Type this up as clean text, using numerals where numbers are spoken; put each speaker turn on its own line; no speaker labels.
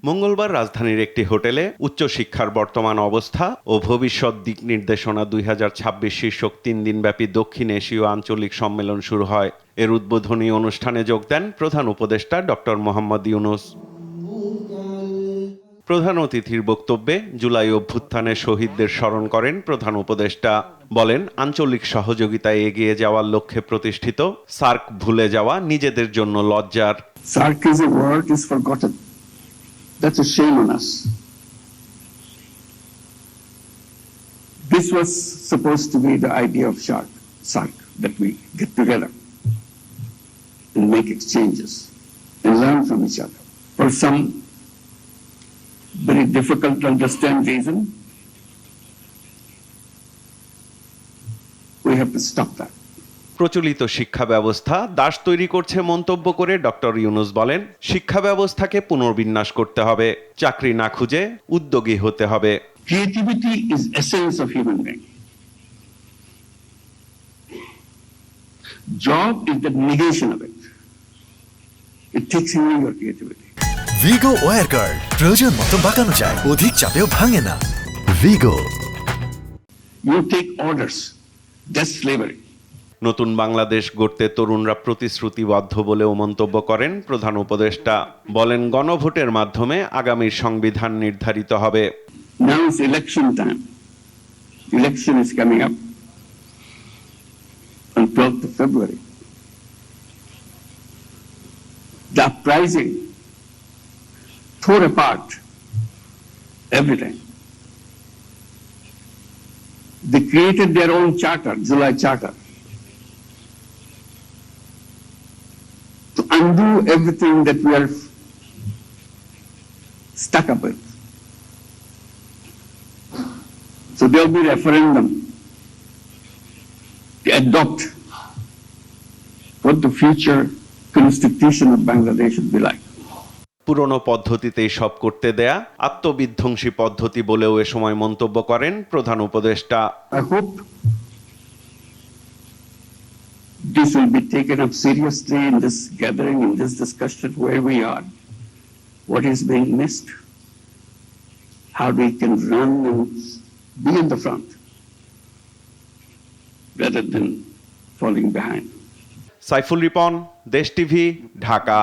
মঙ্গলবার রাজধানীর একটি হোটেলে উচ্চশিক্ষার বর্তমান অবস্থা ও ভবিষ্যৎ দিক নির্দেশনা 2026 শীর্ষক 3 দিনব্যাপী দক্ষিণ এশীয় আঞ্চলিক সম্মেলন শুরু হয়। এর উদ্বোধনী অনুষ্ঠানে যোগ দেন প্রধান উপদেষ্টা ডক্টর মোহাম্মদ ইউনূস। প্রধান অতিথির বক্তব্যে জুলাই অভ্যুত্থানের শহীদদের স্মরণ করেন প্রধান উপদেষ্টা। বলেন, আঞ্চলিক সহযোগিতায় এগিয়ে যাওয়ার লক্ষ্যে প্রতিষ্ঠিত সার্ক ভুলে যাওয়া নিজেদের জন্য লজ্জার।
SARC is a word is forgotten. That's a shame on us. This was supposed to be the idea of SARC, that we get together and make exchanges and learn from each other. For some very difficult to understand reason, we have to stop that.
প্রচলিত শিক্ষা ব্যবস্থা দাস তৈরি করছে মন্তব্য করে doctor Yunus বলেন, শিক্ষা ব্যবস্থাকে পুনর্বিন্যাস করতে হবে, চাকরি না খুঁজে উদ্যোগী হতে হবে।
Creativity is essence of human being. Job is the negation of it. It takes away your creativity.
Vigo wire guard প্রয়োজন মতো বাঁকানো যায়, অধিক চাপেও ভাঙে না। ভিগো।
You take orders. That's slavery.
নতুন বাংলাদেশ গড়তে তরুণরা প্রতিশ্রুতিবদ্ধ বলেও মন্তব্য করেন প্রধান উপদেষ্টা। বলেন, গণভোটের মাধ্যমে আগামীর সংবিধান নির্ধারিত হবে।
Now is election time. Election is coming up on 12th of February. The uprising tore apart everything. They created their own charter, July Charter, to undo everything that we are stuck up with. So there will be referendum to adopt what the future constitution of Bangladesh should be like.
পুরনো পদ্ধতিতেই সব করতে দেয়া আত্মবিধ্বংসী পদ্ধতি বলেও এ সময় মন্তব্য করেন প্রধান উপদেষ্টা।
I hope this will be taken up seriously in this gathering, in this discussion, where we are, what is being missed, how we can run and be in the front rather than falling behind.
Saiful Ripon, দেশ TV, Dhaka.